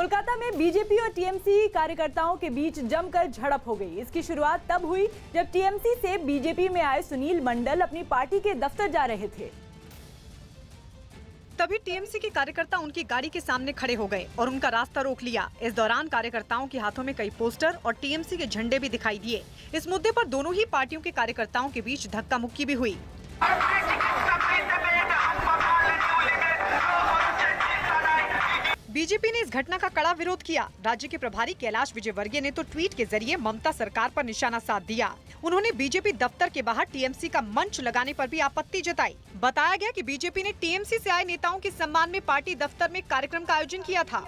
कोलकाता में बीजेपी और टीएमसी कार्यकर्ताओं के बीच जमकर झड़प हो गई। इसकी शुरुआत तब हुई जब टीएमसी से बीजेपी में आए सुनील मंडल अपनी पार्टी के दफ्तर जा रहे थे। तभी टीएमसी के कार्यकर्ता उनकी गाड़ी के सामने खड़े हो गए और उनका रास्ता रोक लिया। इस दौरान कार्यकर्ताओं के हाथों में कई पोस्टर और टीएमसी के झंडे भी दिखाई दिए। इस मुद्दे पर दोनों ही पार्टियों के कार्यकर्ताओं के बीच धक्का मुक्की भी हुई। बीजेपी ने इस घटना का कड़ा विरोध किया। राज्य के प्रभारी कैलाश विजयवर्गीय ने तो ट्वीट के जरिए ममता सरकार पर निशाना साध दिया। उन्होंने बीजेपी दफ्तर के बाहर टीएमसी का मंच लगाने पर भी आपत्ति जताई। बताया गया कि बीजेपी ने टीएमसी से आए नेताओं के सम्मान में पार्टी दफ्तर में कार्यक्रम का आयोजन किया था।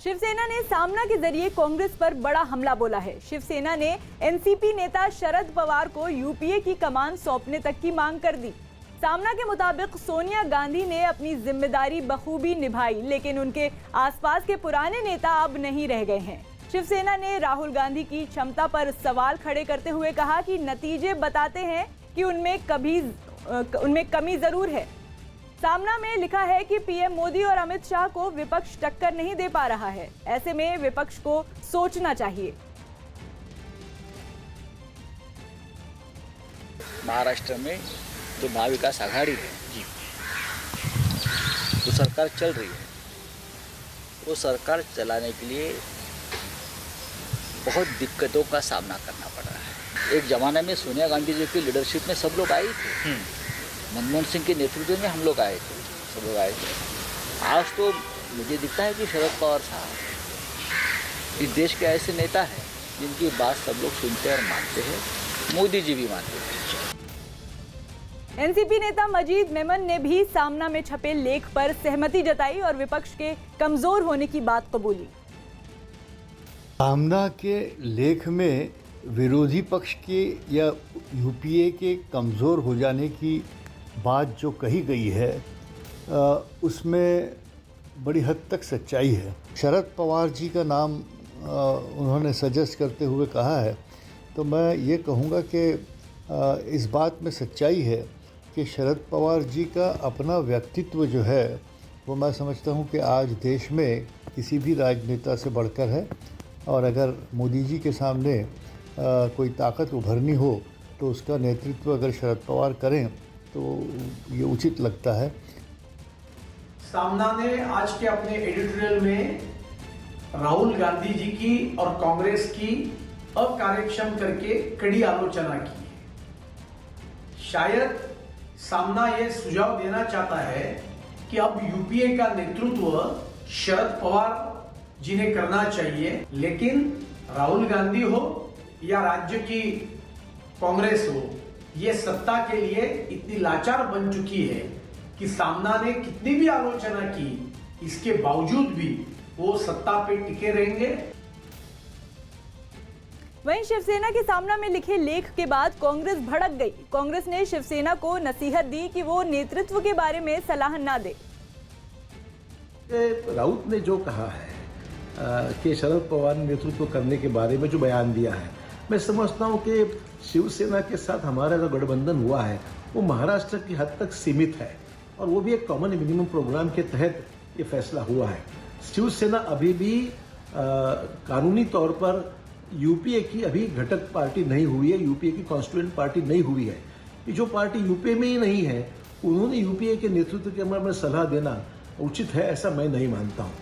शिवसेना ने सामना के जरिए कांग्रेस पर बड़ा हमला बोला है। शिवसेना ने एनसीपी नेता शरद पवार को यूपीए की कमान सौंपने तक की मांग कर दी। सामना के मुताबिक सोनिया गांधी ने अपनी जिम्मेदारी बखूबी निभाई, लेकिन उनके आसपास के पुराने नेता अब नहीं रह गए हैं। शिवसेना ने राहुल गांधी की क्षमता पर सवाल खड़े करते हुए कहा कि नतीजे बताते हैं कि उनमें कमी जरूर है। सामना में लिखा है कि पीएम मोदी और अमित शाह को विपक्ष टक्कर नहीं दे पा रहा है। ऐसे में विपक्ष को सोचना चाहिए। महाराष्ट्र में जो महाविकास आघाड़ी है जो सरकार चल रही है, वो सरकार चलाने के लिए बहुत दिक्कतों का सामना करना पड़ रहा है। एक जमाने में सोनिया गांधी जी की लीडरशिप में सब लोग आए थे, मनमोहन सिंह के नेतृत्व में हम लोग आए थे, सब लोग आए थे। आज तो मुझे दिखता है कि शरद पवार साहब इस देश के ऐसे नेता हैं जिनकी बात सब लोग सुनते और मानते हैं। मोदी जी भी मानते हैं। एनसीपी नेता मजीद मेमन ने भी सामना में छपे लेख पर सहमति जताई और विपक्ष के कमजोर होने की बात कबूली। सामना के लेख में विरोधी पक्ष के या यूपीए के कमज़ोर हो जाने की बात जो कही गई है उसमें बड़ी हद तक सच्चाई है। शरद पवार जी का नाम उन्होंने सजेस्ट करते हुए कहा है, तो मैं ये कहूँगा कि इस बात में सच्चाई है कि शरद पवार जी का अपना व्यक्तित्व जो है वो मैं समझता हूँ कि आज देश में किसी भी राजनेता से बढ़कर है। और अगर मोदी जी के सामने कोई ताकत उभरनी हो तो उसका नेतृत्व अगर शरद पवार करें तो ये उचित लगता है। सामना ने आज के अपने एडिटोरियल में राहुल गांधी जी की और कांग्रेस की अकार्यक्षम करके कड़ी आलोचना की है। शायद सामना ये सुझाव देना चाहता है कि अब यूपीए का नेतृत्व शरद पवार जी ने करना चाहिए, लेकिन राहुल गांधी हो या राज्य की कांग्रेस हो, ये सत्ता के लिए इतनी लाचार बन चुकी है कि सामना ने कितनी भी आलोचना की, इसके बावजूद भी वो सत्ता पे टिके रहेंगे। वहीं शिवसेना के सामना में लिखे लेख के बाद कांग्रेस भड़क गई। कांग्रेस ने शिवसेना को नसीहत दी कि वो नेतृत्व के बारे में सलाह ना दे। राउत ने जो कहा है कि शरद पवार ने नेतृत्व करने के बारे में जो बयान दिया है, मैं समझता हूं कि शिवसेना के साथ हमारा जो गठबंधन हुआ है वो महाराष्ट्र की हद तक सीमित है और वो भी एक कॉमन मिनिमम प्रोग्राम के तहत ये फैसला हुआ है। शिवसेना अभी भी कानूनी तौर पर यूपीए की अभी घटक पार्टी नहीं हुई है, यूपीए की कॉन्स्टिट्यूएंट पार्टी नहीं हुई है। ये जो पार्टी यूपीए में ही नहीं है उन्होंने यूपीए के नेतृत्व के बारे में सलाह देना उचित है, ऐसा मैं नहीं मानता हूँ।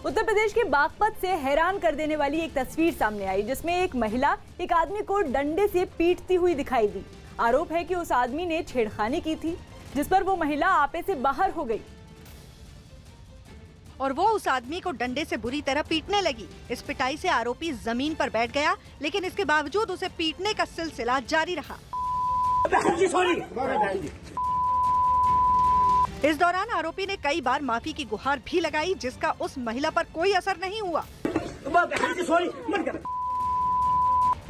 उत्तर प्रदेश के बागपत से हैरान कर देने वाली एक तस्वीर सामने आई, जिसमें एक महिला एक आदमी को डंडे से पीटती हुई दिखाई दी। आरोप है कि उस आदमी ने छेड़खानी की थी, जिस पर वो महिला आपे से बाहर हो गई और वो उस आदमी को डंडे से बुरी तरह पीटने लगी। इस पिटाई से आरोपी जमीन पर बैठ गया, लेकिन इसके बावजूद उसे पीटने का सिलसिला जारी रहा। इस दौरान आरोपी ने कई बार माफी की गुहार भी लगाई, जिसका उस महिला पर कोई असर नहीं हुआ।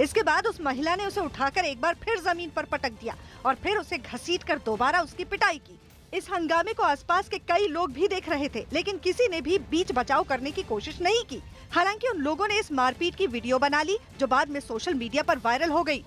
इसके बाद उस महिला ने उसे उठाकर एक बार फिर जमीन पर पटक दिया और फिर उसे घसीटकर दोबारा उसकी पिटाई की। इस हंगामे को आसपास के कई लोग भी देख रहे थे, लेकिन किसी ने भी बीच बचाव करने की कोशिश नहीं की। हालांकि उन लोगों ने इस मारपीट की वीडियो बना ली, जो बाद में सोशल मीडिया पर वायरल हो गई।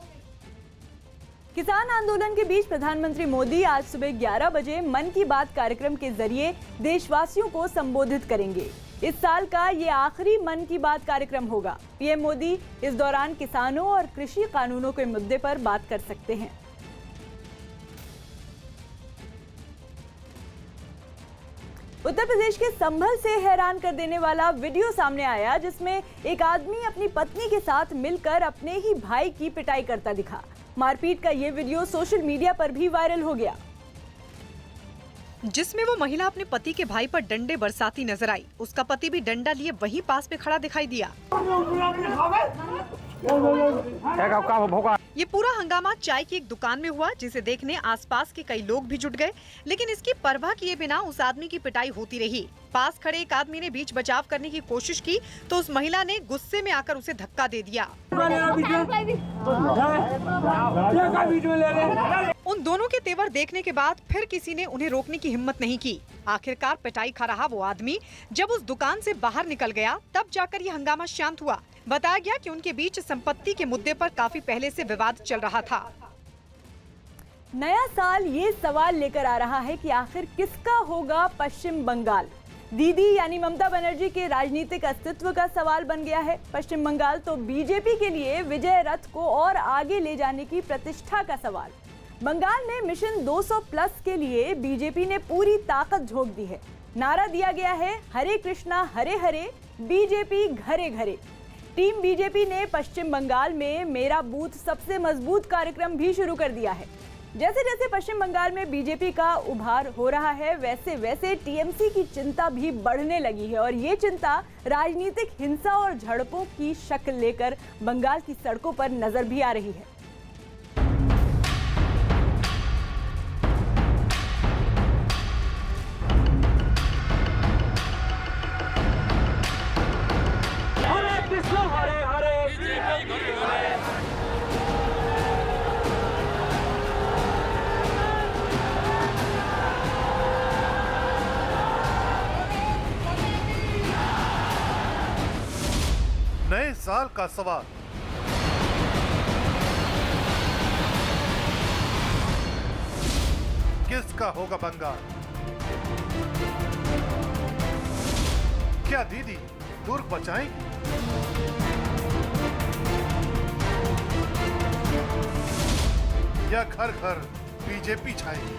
किसान आंदोलन के बीच प्रधानमंत्री मोदी आज सुबह 11 बजे मन की बात कार्यक्रम के जरिए देशवासियों को संबोधित करेंगे। इस साल का ये आखिरी मन की बात कार्यक्रम होगा। पीएम मोदी इस दौरान किसानों और कृषि कानूनों के मुद्दे पर बात कर सकते हैं। उत्तर प्रदेश के संभल से हैरान कर देने वाला वीडियो सामने आया, जिसमें एक आदमी अपनी पत्नी के साथ मिलकर अपने ही भाई की पिटाई करता दिखा। मारपीट का ये वीडियो सोशल मीडिया पर भी वायरल हो गया, जिसमें वो महिला अपने पति के भाई पर डंडे बरसाती नजर आई। उसका पति भी डंडा लिए वहीं पास में खड़ा दिखाई दिया। ये पूरा हंगामा चाय की एक दुकान में हुआ, जिसे देखने आसपास के कई लोग भी जुट गए, लेकिन इसकी परवाह किए बिना उस आदमी की पिटाई होती रही। पास खड़े एक आदमी ने बीच बचाव करने की कोशिश की तो उस महिला ने गुस्से में आकर उसे धक्का दे दिया। उन दोनों के तेवर देखने के बाद फिर किसी ने उन्हें रोकने की हिम्मत नहीं की। आखिरकार पिटाई खा रहा वो आदमी जब उस दुकान से बाहर निकल गया, तब जाकर ये हंगामा शांत हुआ। बताया गया कि उनके बीच संपत्ति के मुद्दे पर काफी पहले से विवाद चल रहा था। नया साल ये सवाल लेकर आ रहा है कि आखिर किसका होगा पश्चिम बंगाल। दीदी यानी ममता बनर्जी के राजनीतिक अस्तित्व का सवाल बन गया है। पश्चिम बंगाल तो बीजेपी के लिए विजय रथ को और आगे ले जाने की प्रतिष्ठा का सवाल। बंगाल में मिशन 200 प्लस के लिए बीजेपी ने पूरी ताकत झोंक दी है। नारा दिया गया है, हरे कृष्णा हरे हरे, बीजेपी घरे घरे। टीम बीजेपी ने पश्चिम बंगाल में मेरा बूथ सबसे मजबूत कार्यक्रम भी शुरू कर दिया है। जैसे जैसे पश्चिम बंगाल में बीजेपी का उभार हो रहा है, वैसे वैसे टीएमसी की चिंता भी बढ़ने लगी है और ये चिंता राजनीतिक हिंसा और झड़पों की शक्ल लेकर बंगाल की सड़कों पर नजर भी आ रही है। नए साल का सवाल, किसका होगा बंगाल? क्या दीदी दुर्ग बचाएंगी या घर घर बीजेपी छाएगी?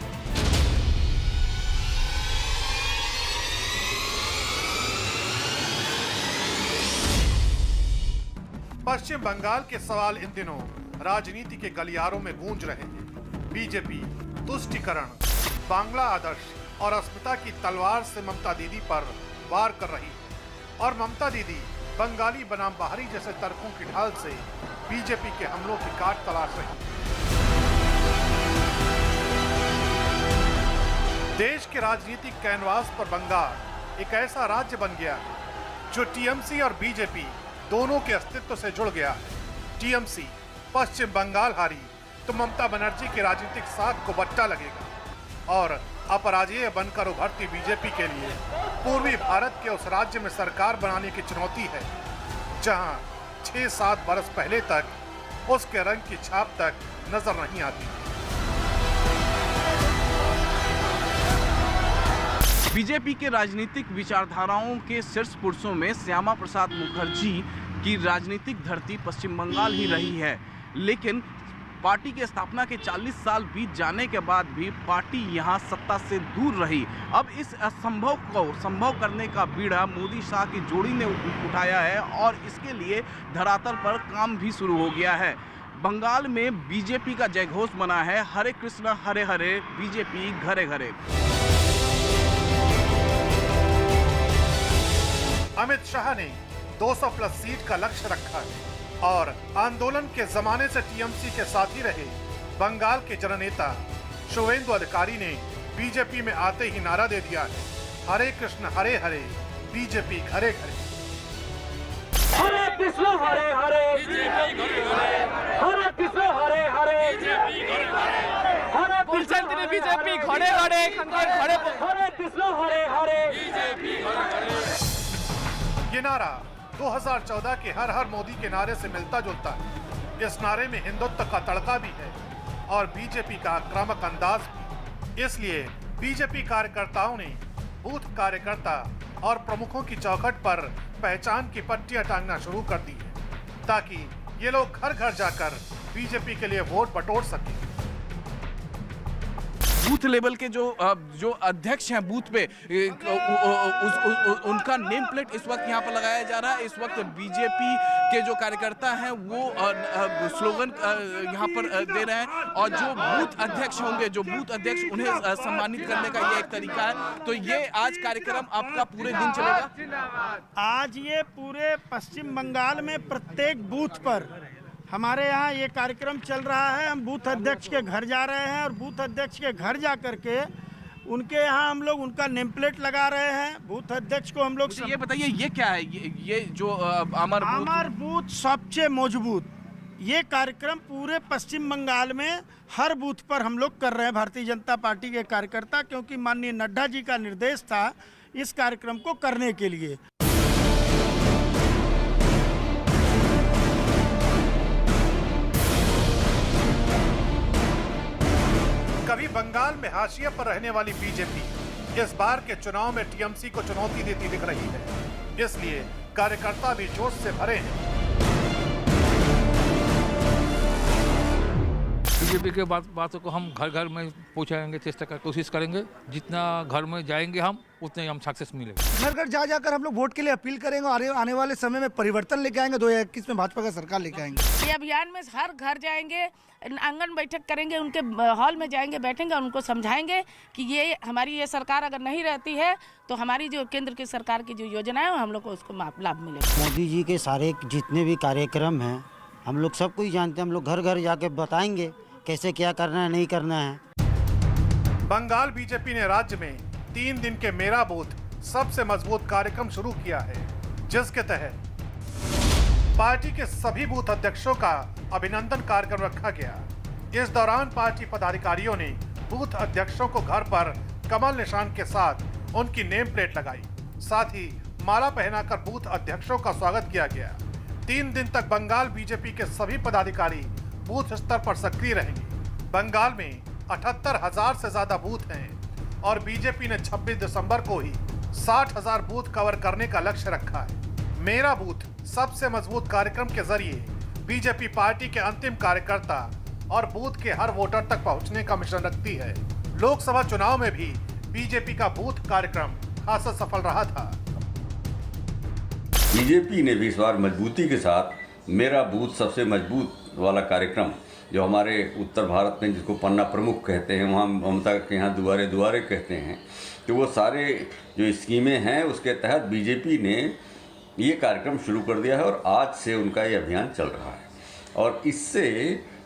पश्चिम बंगाल के सवाल इन दिनों राजनीति के गलियारों में गूंज रहे हैं। बीजेपी तुष्टीकरण, बांग्ला आदर्श और अस्मिता की तलवार से ममता दीदी पर वार कर रही है और ममता दीदी बंगाली बनाम बाहरी जैसे तर्कों की ढाल से बीजेपी के हमलों की काट तलाश रही है। देश के राजनीतिक कैनवास पर बंगाल एक ऐसा राज्य बन गया है जो टीएमसी और बीजेपी दोनों के अस्तित्व से जुड़ गया है। टीएमसी पश्चिम बंगाल हारी तो ममता बनर्जी के राजनीतिक साख को बट्टा लगेगा और अपराजेय बनकर उभरती बीजेपी के लिए पूर्वी भारत के उस राज्य में सरकार बनाने की चुनौती है जहां 6-7 बरस पहले तक उसके रंग की छाप तक नजर नहीं आती। बीजेपी के राजनीतिक विचारधाराओं के शीर्ष पुरुषों में श्यामा प्रसाद मुखर्जी की राजनीतिक धरती पश्चिम बंगाल ही रही है, लेकिन पार्टी की स्थापना के 40 साल बीत जाने के बाद भी पार्टी यहां सत्ता से दूर रही। अब इस असंभव को संभव करने का बीड़ा मोदी शाह की जोड़ी ने उठाया है और इसके लिए धरातल पर काम भी शुरू हो गया है। बंगाल में बीजेपी का जयघोष बना है, हरे कृष्णा हरे हरे, बीजेपी घरे घरे। अमित शाह ने 200 प्लस सीट का लक्ष्य रखा है और आंदोलन के जमाने से टीएमसी के साथ ही रहे बंगाल के जननेता शुवेंदु अधिकारी ने बीजेपी में आते ही नारा दे दिया है, हरे कृष्ण हरे हरे, बीजेपी घरे घरे। हरे कृष्ण हरे हरे, हरे कृष्ण हरे हरे, बीजेपी घरे घरे, हरे कृष्ण हरे हरे। ये नारा 2014 के हर हर मोदी के नारे से मिलता जुलता है। इस नारे में हिंदुत्व का तड़का भी है और बीजेपी का आक्रामक अंदाज भी। इसलिए बीजेपी कार्यकर्ताओं ने बूथ कार्यकर्ता और प्रमुखों की चौखट पर पहचान की पट्टियां टांगना शुरू कर दी है, ताकि ये लोग घर घर जाकर बीजेपी के लिए वोट बटोर सकें। बूथ लेवल के जो अध्यक्ष हैं बूथ पे उनका नेम प्लेट इस वक्त यहाँ पर लगाया जा रहा है। इस वक्त बीजेपी के जो कार्यकर्ता हैं वो स्लोगन यहाँ पर दे रहे हैं और जो बूथ अध्यक्ष होंगे, जो बूथ अध्यक्ष, उन्हें सम्मानित करने का ये एक तरीका है। तो ये आज कार्यक्रम आपका पूरे दिन चलेगा। आज ये पूरे पश्चिम बंगाल में प्रत्येक बूथ पर हमारे यहाँ ये कार्यक्रम चल रहा है। हम बूथ अध्यक्ष के घर जा रहे हैं और बूथ अध्यक्ष के घर जा करके उनके यहाँ हम लोग उनका नेम प्लेट लगा रहे हैं। बूथ अध्यक्ष को हम लोग ये बताइए ये क्या है, ये जो अमर बूथ सबसे मजबूत, ये कार्यक्रम पूरे पश्चिम बंगाल में हर बूथ पर हम लोग कर रहे हैं भारतीय जनता पार्टी के कार्यकर्ता, क्योंकि माननीय नड्डा जी का निर्देश था इस कार्यक्रम को करने के लिए। कभी बंगाल में हाशिए पर रहने वाली बीजेपी इस बार के चुनाव में टीएमसी को चुनौती देती दिख रही है। इसलिए कार्यकर्ता भी जोश से भरे हैं। बीजेपी के बातों को हम घर घर में पहुंचाएंगे, चेष्टा कर कोशिश करेंगे। जितना घर में जाएंगे हम उतने हम सक्सेस मिलेंगे। घर घर जा जाकर हम लोग वोट के लिए अपील करेंगे और आने वाले समय में परिवर्तन लेके आएंगे। 2021 में भाजपा का सरकार लेके आएंगे। ये अभियान में हर घर जाएंगे, आंगन बैठक करेंगे, उनके हॉल में जाएंगे, बैठेंगे, उनको समझाएंगे कि ये हमारी ये सरकार अगर नहीं रहती है तो हमारी जो केंद्र की सरकार की जो योजना है हम लोग को उसको लाभ मिलेगा। मोदी जी के सारे जितने भी कार्यक्रम हैं हम लोग सब कुछ जानते हैं। हम लोग घर घर जाके बताएंगे कैसे क्या करना है, नहीं करना है। बंगाल बीजेपी ने राज्य में 3 दिन के मेरा बूथ सबसे मजबूत कार्यक्रम शुरू किया है, जिसके तहत पार्टी के सभी बूथ अध्यक्षों का अभिनंदन कार्यक्रम रखा गया। इस दौरान पार्टी पदाधिकारियों ने बूथ अध्यक्षों को घर पर कमल निशान के साथ उनकी नेम प्लेट लगाई। साथ ही माला पहनाकर बूथ अध्यक्षों का स्वागत किया गया। 3 दिन तक बंगाल बीजेपी के सभी पदाधिकारी बूथ स्तर पर सक्रिय रहेंगे। बंगाल में 78,000 से ज्यादा बूथ हैं और बीजेपी ने 26 दिसंबर को ही 60,000 बूथ कवर करने का लक्ष्य रखा है। मेरा बूथ सबसे मजबूत कार्यक्रम के जरिए बीजेपी पार्टी के अंतिम कार्यकर्ता और बूथ के हर वोटर तक पहुंचने का मिशन रखती है। लोकसभा चुनाव में भी बीजेपी का बूथ कार्यक्रम खासा सफल रहा था। बीजेपी ने भी इस बार मजबूती के साथ मेरा बूथ सबसे मजबूत वाला कार्यक्रम, जो हमारे उत्तर भारत में जिसको पन्ना प्रमुख कहते हैं, वहाँ ममता के यहाँ दुआरे दुआरे कहते हैं, तो वो सारे जो स्कीमें हैं उसके तहत बीजेपी ने ये कार्यक्रम शुरू कर दिया है और आज से उनका ये अभियान चल रहा है। और इससे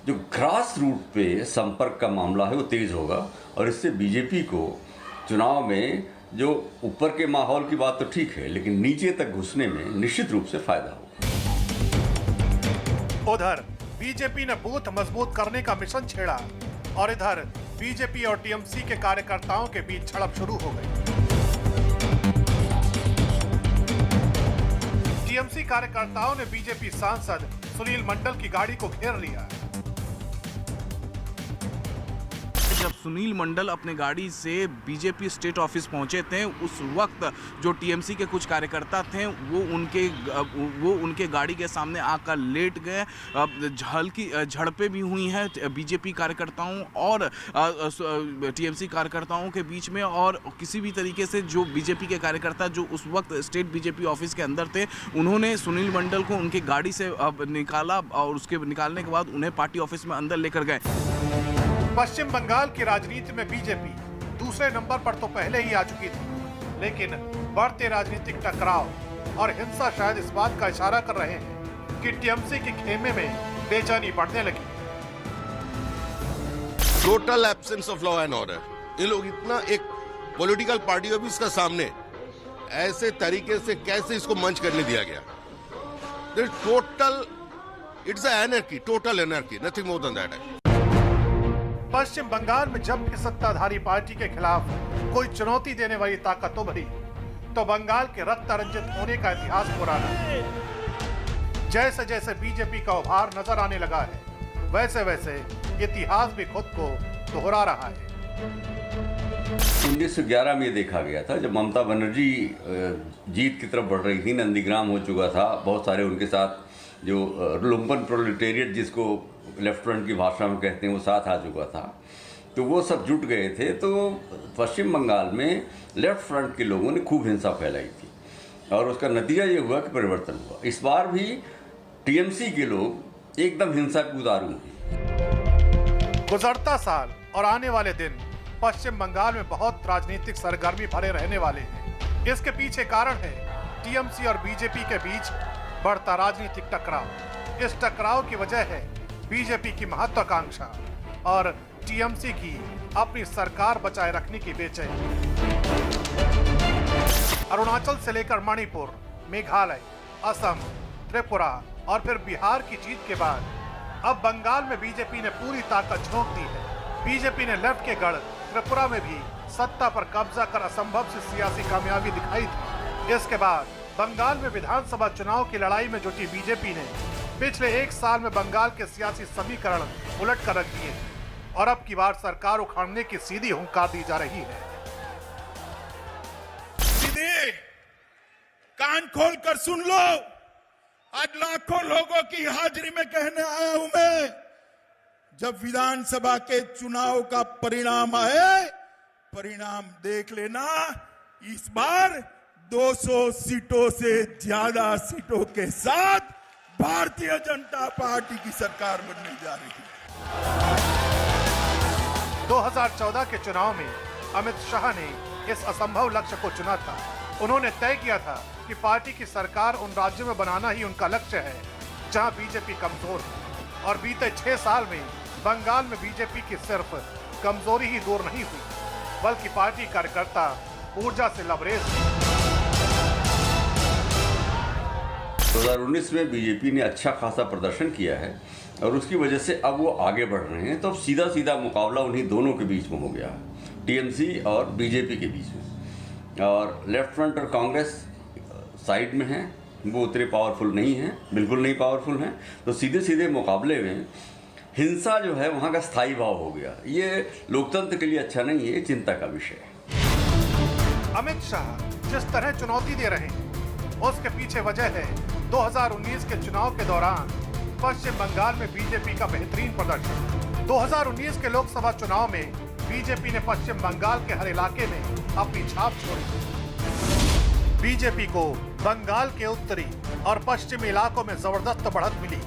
जो ग्रास रूट पे संपर्क का मामला है वो तेज़ होगा और इससे बीजेपी को चुनाव में जो ऊपर के माहौल की बात तो ठीक है, लेकिन नीचे तक घुसने में निश्चित रूप से फायदा होगा। उधर बीजेपी ने बूथ मजबूत करने का मिशन छेड़ा और इधर बीजेपी और टीएमसी के कार्यकर्ताओं के बीच झड़प शुरू हो गई। टीएमसी कार्यकर्ताओं ने बीजेपी सांसद सुनील मंडल की गाड़ी को घेर लिया। जब सुनील मंडल अपने गाड़ी से बीजेपी स्टेट ऑफिस पहुंचे थे, उस वक्त जो टीएमसी के कुछ कार्यकर्ता थे वो उनके गाड़ी के सामने आकर लेट गए। हल्की झड़पें भी हुई हैं बीजेपी कार्यकर्ताओं और टीएमसी कार्यकर्ताओं के बीच में। और किसी भी तरीके से जो बीजेपी के कार्यकर्ता जो उस वक्त स्टेट बीजेपी ऑफिस के अंदर थे, उन्होंने सुनील मंडल को उनकी गाड़ी से निकाला और उसके निकालने के बाद उन्हें पार्टी ऑफिस में अंदर लेकर गए। पश्चिम बंगाल की राजनीति में बीजेपी दूसरे नंबर पर तो पहले ही आ चुकी थी, लेकिन बढ़ते राजनीतिक टकराव और हिंसा शायद इस बात का इशारा कर रहे हैं कि टीएमसी के खेमे में बेचैनी बढ़ने लगी। Total absence of law and order. ये लोग इतना एक पॉलिटिकल पार्टी ऑफिस का सामने ऐसे तरीके से कैसे इसको मंच करने दिया गया। Total it's anarchy, total anarchy, nothing more than that. Paschim Bangal में जब भी सत्ताधारी पार्टी के खिलाफ कोई चुनौती देने वाली ताकत उभरी तो बंगाल के रक्त रंजित होने का इतिहास पुराना है। जैसे जैसे बीजेपी का उभार नजर आने लगा है, वैसे वैसे इतिहास भी खुद को दोहरा रहा है। 1911 में देखा गया था जब ममता बनर्जी जीत की तरफ बढ़ रही थी, नंदीग्राम हो चुका था, बहुत सारे उनके साथ जो लुम्पन प्रोलेटेरिएट जिसको लेफ्ट फ्रंट की भाषा में कहते हैं वो साथ आ चुका था, तो वो सब जुट गए थे। तो पश्चिम बंगाल में लेफ्ट फ्रंट के लोगों ने खूब हिंसा फैलाई थी और उसका नतीजा ये हुआ कि परिवर्तन हुआ। इस बार भी टीएमसी के लोग एकदम हिंसा के उतारू हैं। गुजरता साल और आने वाले दिन पश्चिम बंगाल में बहुत राजनीतिक सरगर्मी भरे रहने वाले हैं। इसके पीछे कारण है टीएमसी और बीजेपी के बीच बढ़ता राजनीतिक टकराव। इस टकराव की वजह है बीजेपी की महत्वाकांक्षा और टीएमसी की अपनी सरकार बचाए रखने की बेचैनी। अरुणाचल से लेकर मणिपुर, मेघालय, असम, त्रिपुरा और फिर बिहार की जीत के बाद अब बंगाल में बीजेपी ने पूरी ताकत झोंक दी है। बीजेपी ने लेफ्ट के गढ़ त्रिपुरा में भी सत्ता पर कब्जा कर असंभव सी सियासी कामयाबी दिखाई थी। इसके बाद बंगाल में विधानसभा चुनाव की लड़ाई में जुटी बीजेपी ने पिछले एक साल में बंगाल के सियासी समीकरण उलट कर रख दिए और अब की बार सरकार उखाड़ने की सीधी हुंकार दी जा रही है। सीधे कान खोल कर सुन लो, आज लाखों लोगों की हाजिरी में कहने आया हूं मैं, जब विधानसभा के चुनाव का परिणाम आए, परिणाम देख लेना, इस बार 200 सीटों से ज्यादा सीटों के साथ भारतीय जनता पार्टी की सरकार बनने जा रही है। 2014 के चुनाव में अमित शाह ने इस असंभव लक्ष्य को चुना था। उन्होंने तय किया था कि पार्टी की सरकार उन राज्यों में बनाना ही उनका लक्ष्य है जहां बीजेपी कमजोर है। और बीते 6 साल में बंगाल में बीजेपी की सिर्फ कमजोरी ही दूर नहीं हुई, बल्कि पार्टी कार्यकर्ता ऊर्जा से लबरेज। 2019 में बीजेपी ने अच्छा खासा प्रदर्शन किया है और उसकी वजह से अब वो आगे बढ़ रहे हैं। तो अब सीधा सीधा मुकाबला उन्हीं दोनों के बीच में हो गया, टीएमसी और बीजेपी के बीच में। और लेफ्ट फ्रंट और कांग्रेस साइड में हैं, वो उतने पावरफुल नहीं हैं, बिल्कुल नहीं पावरफुल हैं। तो सीधे सीधे मुकाबले में हिंसा जो है वहाँ का स्थायी भाव हो गया। ये लोकतंत्र के लिए अच्छा नहीं है, चिंता का विषय है। अमित शाह जिस तरह चुनौती दे रहे हैं उसके पीछे वजह है 2019 के चुनाव के दौरान पश्चिम बंगाल में बीजेपी का बेहतरीन प्रदर्शन। 2019 के लोकसभा चुनाव में बीजेपी ने पश्चिम बंगाल के हर इलाके में अपनी छाप छोड़ी। बीजेपी को बंगाल के उत्तरी और पश्चिमी इलाकों में जबरदस्त बढ़त मिली।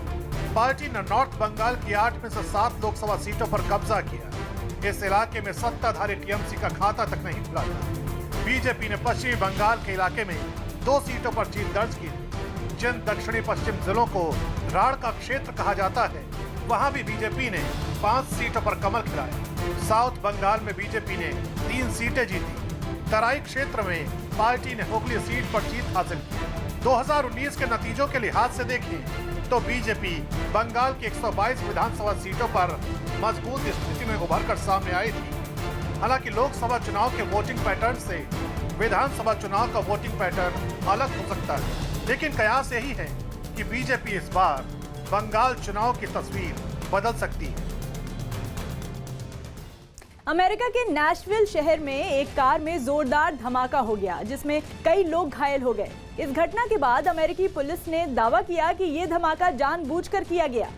पार्टी ने नॉर्थ बंगाल की 8 में से 7 लोकसभा सीटों पर कब्जा किया। इस इलाके में सत्ताधारी टीएमसी का खाता तक नहीं खुला था। बीजेपी ने पश्चिमी बंगाल के इलाके में 2 सीटों पर जीत दर्ज की। जिन दक्षिणी पश्चिम जिलों को राढ़ का क्षेत्र कहा जाता है, वहां भी बीजेपी ने 5 सीटों पर कमल खिलाया। साउथ बंगाल में बीजेपी ने 3 सीटें जीती। तराई क्षेत्र में पार्टी ने हुगली सीट पर जीत हासिल की। 2019 के नतीजों के लिहाज से देखें तो बीजेपी बंगाल की 122 विधानसभा सीटों पर मजबूत स्थिति में उभर कर सामने आई थी। हालांकि लोकसभा चुनाव के वोटिंग पैटर्न से विधानसभा चुनाव का वोटिंग पैटर्न अलग हो सकता है, लेकिन कयास यही है कि बीजेपी इस बार बंगाल चुनाव की तस्वीर बदल सकती है। अमेरिका के नैशविल शहर में एक कार में जोरदार धमाका हो गया, जिसमें कई लोग घायल हो गए। इस घटना के बाद अमेरिकी पुलिस ने दावा किया कि यह धमाका जानबूझकर किया गया,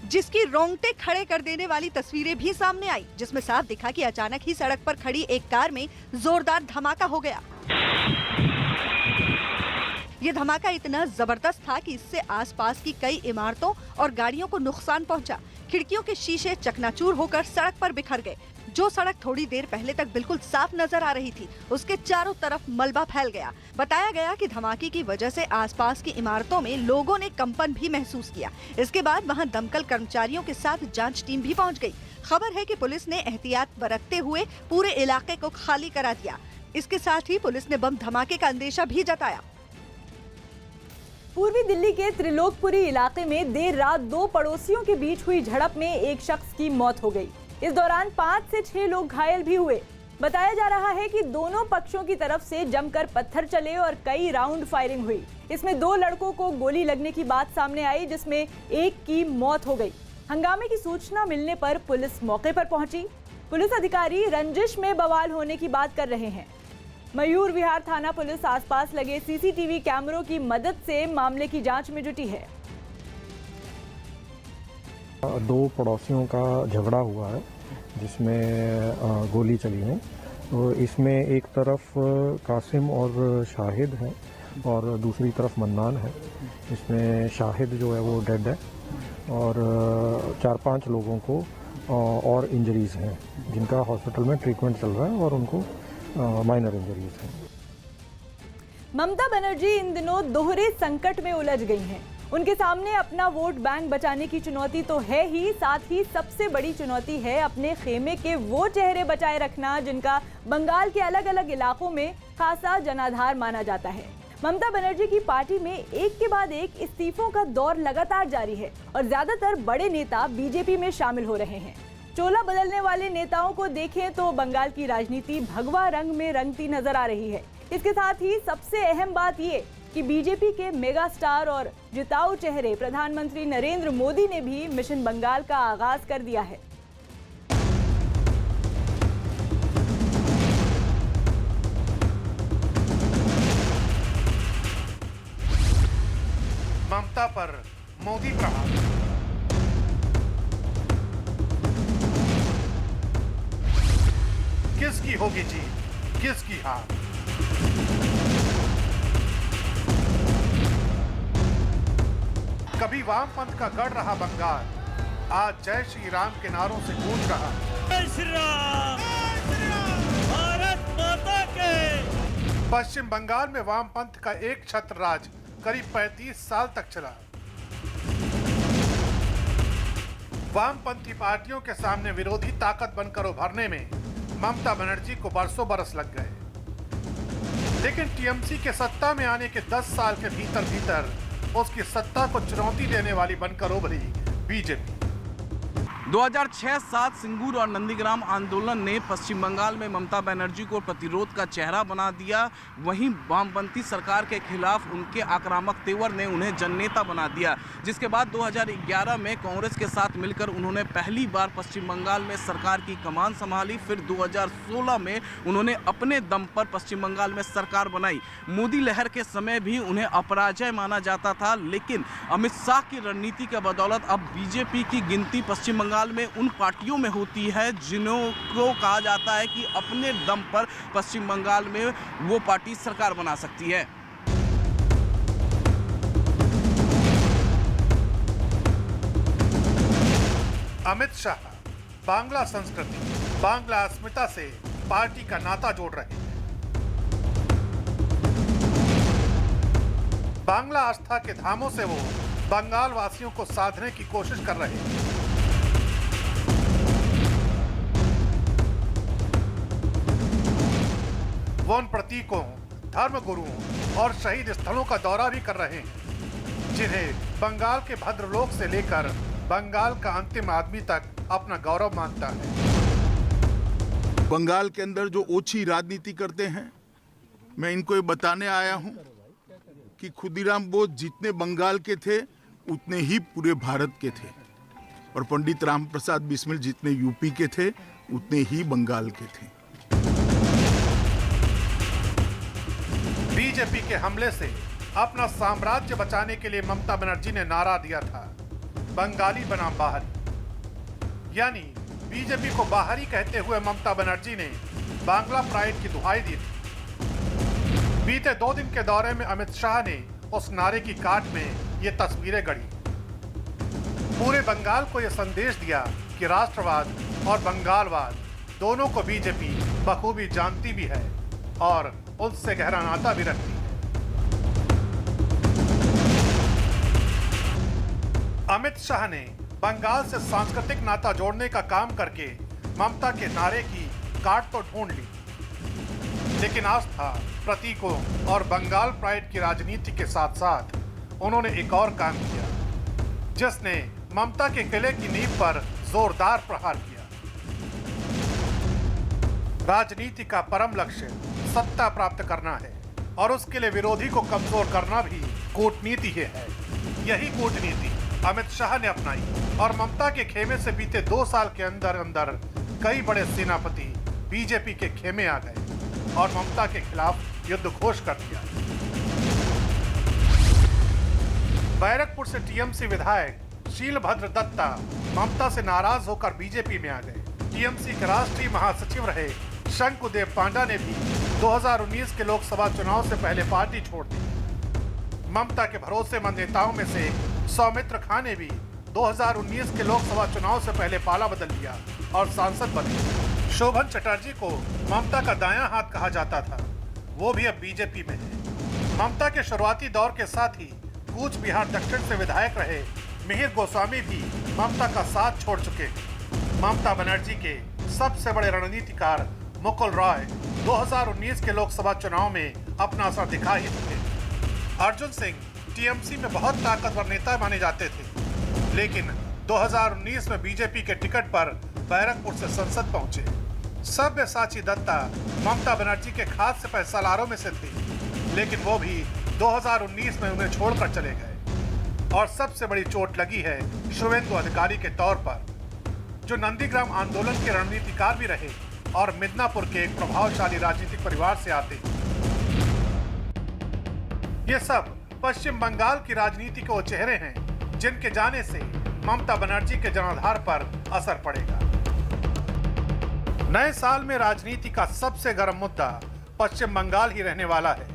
जिसकी रोंगटे खड़े कर देने वाली तस्वीरें भी सामने आई, जिसमें साफ दिखा कि अचानक ही सड़क पर खड़ी एक कार में जोरदार धमाका हो गया। ये धमाका इतना जबरदस्त था कि इससे आसपास की कई इमारतों और गाड़ियों को नुकसान पहुंचा। खिड़कियों के शीशे चकनाचूर होकर सड़क पर बिखर गए। जो सड़क थोड़ी देर पहले तक बिल्कुल साफ नजर आ रही थी, उसके चारों तरफ मलबा फैल गया। बताया गया कि धमाके की वजह से आसपास की इमारतों में लोगों ने कंपन भी महसूस किया। इसके बाद वहां दमकल कर्मचारियों के साथ जांच टीम भी पहुंच गई। खबर है कि पुलिस ने एहतियात बरतते हुए पूरे इलाके को खाली करा दिया। इसके साथ ही पुलिस ने बम धमाके का अंदेशा भी जताया। पूर्वी दिल्ली के त्रिलोकपुरी इलाके में देर रात 2 पड़ोसियों के बीच हुई झड़प में एक शख्स की मौत हो गई। इस दौरान 5 से 6 लोग घायल भी हुए। बताया जा रहा है कि दोनों पक्षों की तरफ से जमकर पत्थर चले और कई राउंड फायरिंग हुई। इसमें 2 लड़कों को गोली लगने की बात सामने आई, जिसमें एक की मौत हो गई। हंगामे की सूचना मिलने पर पुलिस मौके पर पहुंची। पुलिस अधिकारी रंजिश में बवाल होने की बात कर रहे हैं। मयूर विहार थाना पुलिस आसपास लगे सीसीटीवी कैमरों की मदद से मामले की जांच में जुटी है। दो पड़ोसियों का झगड़ा हुआ है जिसमें गोली चली है। तो इसमें एक तरफ कासिम और शाहिद है और दूसरी तरफ मन्नान है। इसमें शाहिद जो है वो डेड है और 4-5 लोगों को और इंजरीज हैं जिनका हॉस्पिटल में ट्रीटमेंट चल रहा है और उनको माइनर इंजरीज हैं। ममता बनर्जी इन दिनों दोहरे संकट में उलझ गई हैं। उनके सामने अपना वोट बैंक बचाने की चुनौती तो है ही, साथ ही सबसे बड़ी चुनौती है अपने खेमे के वो चेहरे बचाए रखना जिनका बंगाल के अलग अलग इलाकों में खासा जनाधार माना जाता है। ममता बनर्जी की पार्टी में एक के बाद एक इस्तीफों का दौर लगातार जारी है और ज्यादातर बड़े नेता बीजेपी में शामिल हो रहे हैं। चोला बदलने वाले नेताओं को देखें तो बंगाल की राजनीति भगवा रंग में रंगती नजर आ रही है। इसके साथ ही सबसे अहम बात ये कि बीजेपी के मेगा स्टार और जिताऊ चेहरे प्रधानमंत्री नरेंद्र मोदी ने भी मिशन बंगाल का आगाज कर दिया है। ममता पर मोदी प्रहार। किसकी होगी जीत, किसकी हार? कभी वामपंथ का गढ़ रहा बंगाल, आज जय श्री राम के नारों से गूंज रहा। जय श्री राम, भारत माता के। पश्चिम बंगाल में वामपंथ का एक छत्र राज करीब 35 साल तक चला। वामपंथी पार्टियों के सामने विरोधी ताकत बनकर उभरने में ममता बनर्जी को बरसों बरस लग गए, लेकिन टीएमसी के सत्ता में आने के 10 साल के भीतर उसकी सत्ता को चुनौती देने वाली बनकर उभरी बीजेपी। 2006-7 सिंगूर और नंदीग्राम आंदोलन ने पश्चिम बंगाल में ममता बनर्जी को प्रतिरोध का चेहरा बना दिया। वहीं वामपंथी सरकार के खिलाफ उनके आक्रामक तेवर ने उन्हें जननेता बना दिया, जिसके बाद 2011 में कांग्रेस के साथ मिलकर उन्होंने पहली बार पश्चिम बंगाल में सरकार की कमान संभाली। फिर 2016 में उन्होंने अपने दम पर पश्चिम बंगाल में सरकार बनाई। मोदी लहर के समय भी उन्हें अपराजय माना जाता था, लेकिन अमित शाह की रणनीति के बदौलत अब बीजेपी की गिनती पश्चिम बंगाल में उन पार्टियों में होती है जिन्हों को कहा जाता है कि अपने दम पर पश्चिम बंगाल में वो पार्टी सरकार बना सकती है। अमित शाह बांग्ला संस्कृति, बांग्ला अस्मिता से पार्टी का नाता जोड़ रहे हैं। बांग्ला आस्था के धामों से वो बंगाल वासियों को साधने की कोशिश कर रहे हैं। वो उन प्रतीकों, धर्म गुरुओं और शहीद स्थलों का दौरा भी कर रहे हैं जिन्हें बंगाल के भद्रलोक से लेकर बंगाल का अंतिम आदमी तक अपना गौरव मानता है। बंगाल के अंदर जो ओछी राजनीति करते हैं, मैं इनको ये बताने आया हूं कि खुदीराम बोस जितने बंगाल के थे उतने ही पूरे भारत के थे, और पंडित राम प्रसाद बिस्मिल जितने यूपी के थे उतने ही बंगाल के थे। बीजेपी के हमले से अपना साम्राज्य बचाने के लिए ममता बनर्जी ने नारा दिया था, बंगाली बनाम बाहरी। यानी बीजेपी को बाहरी कहते हुए ममता बनर्जी ने बांग्ला प्राइड की दुहाई दी थी। बीते 2 दिन के दौरे में अमित शाह ने उस नारे की काट में ये तस्वीरें गढ़ी। पूरे बंगाल को यह संदेश दिया कि राष्ट्रवाद और बंगालवाद दोनों को बीजेपी बखूबी जानती भी है और उनसे गहरा नाता भी रखती है। अमित शाह ने बंगाल से सांस्कृतिक नाता जोड़ने का काम करके ममता के नारे की काट तो ढूंढ ली, लेकिन आस्था, प्रतीकों और बंगाल प्राइड की राजनीति के साथ साथ उन्होंने एक और काम किया जिसने ममता के किले की नींव पर जोरदार प्रहार किया। राजनीति का परम लक्ष्य सत्ता प्राप्त करना है और उसके लिए विरोधी को कमजोर करना भी कूटनीति है। यही कूटनीति अमित शाह ने अपनाई और ममता के खेमे से बीते 2 साल के अंदर अंदर कई बड़े सेनापति बीजेपी के खेमे आ गए और ममता के खिलाफ युद्ध घोष कर दिया। बैरकपुर से टीएमसी विधायक शीलभद्र दत्ता ममता से नाराज होकर बीजेपी में आ गए। टीएमसी के राष्ट्रीय महासचिव रहे शंकुदेव पांडा ने भी 2019 के लोकसभा चुनाव से पहले पार्टी छोड़ दी। ममता के भरोसेमंद नेताओं में से सौमित्र खां ने भी 2019 के लोकसभा चुनाव से पहले पाला बदल लिया और सांसद बने। शोभन चटर्जी को ममता का दायां हाथ कहा जाता था, वो भी अब बीजेपी में है। ममता के शुरुआती दौर के साथ ही कूच बिहार दक्षिण से विधायक रहे मिहिर गोस्वामी भी ममता का साथ छोड़ चुके हैं। ममता बनर्जी के सबसे बड़े रणनीतिकार मुकुल रॉय 2019 के लोकसभा चुनाव में अपना असर दिखा ही चुके। अर्जुन सिंह टीएमसी में बहुत ताकतवर नेता माने जाते थे, लेकिन 2019 में बीजेपी के टिकट पर बैरकपुर से संसद पहुंचे। सब्यसाची दत्ता ममता बनर्जी के खास से पैसालारों में से थे, लेकिन वो भी 2019 में उन्हें छोड़कर चले गए। और सबसे बड़ी चोट लगी है शुभेंदु अधिकारी के तौर पर, जो नंदीग्राम आंदोलन के रणनीतिकार भी रहे और मिदनापुर के एक प्रभावशाली राजनीतिक परिवार से आते। ये सब पश्चिम बंगाल की राजनीति के वो चेहरे हैं जिनके जाने से ममता बनर्जी के जनाधार पर असर पड़ेगा। नए साल में राजनीति का सबसे गर्म मुद्दा पश्चिम बंगाल ही रहने वाला है।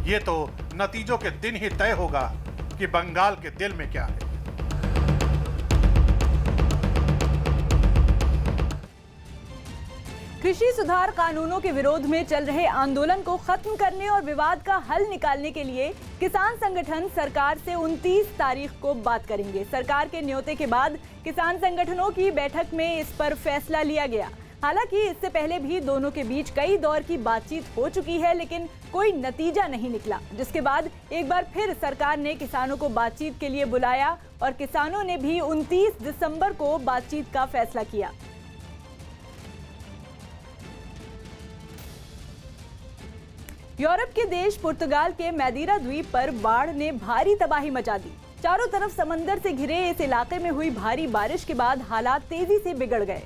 ये तो नतीजों के दिन ही तय होगा कि बंगाल के दिल में क्या है। कृषि सुधार कानूनों के विरोध में चल रहे आंदोलन को खत्म करने और विवाद का हल निकालने के लिए किसान संगठन सरकार से 29 तारीख को बात करेंगे। सरकार के न्योते के बाद किसान संगठनों की बैठक में इस पर फैसला लिया गया। हालांकि इससे पहले भी दोनों के बीच कई दौर की बातचीत हो चुकी है, लेकिन कोई नतीजा नहीं निकला, जिसके बाद एक बार फिर सरकार ने किसानों को बातचीत के लिए बुलाया और किसानों ने भी 29 दिसंबर को बातचीत का फैसला किया। यूरोप के देश पुर्तगाल के मैदीरा द्वीप पर बाढ़ ने भारी तबाही मचा दी। चारों तरफ समंदर से घिरे इस इलाके में हुई भारी बारिश के बाद हालात तेजी से बिगड़ गए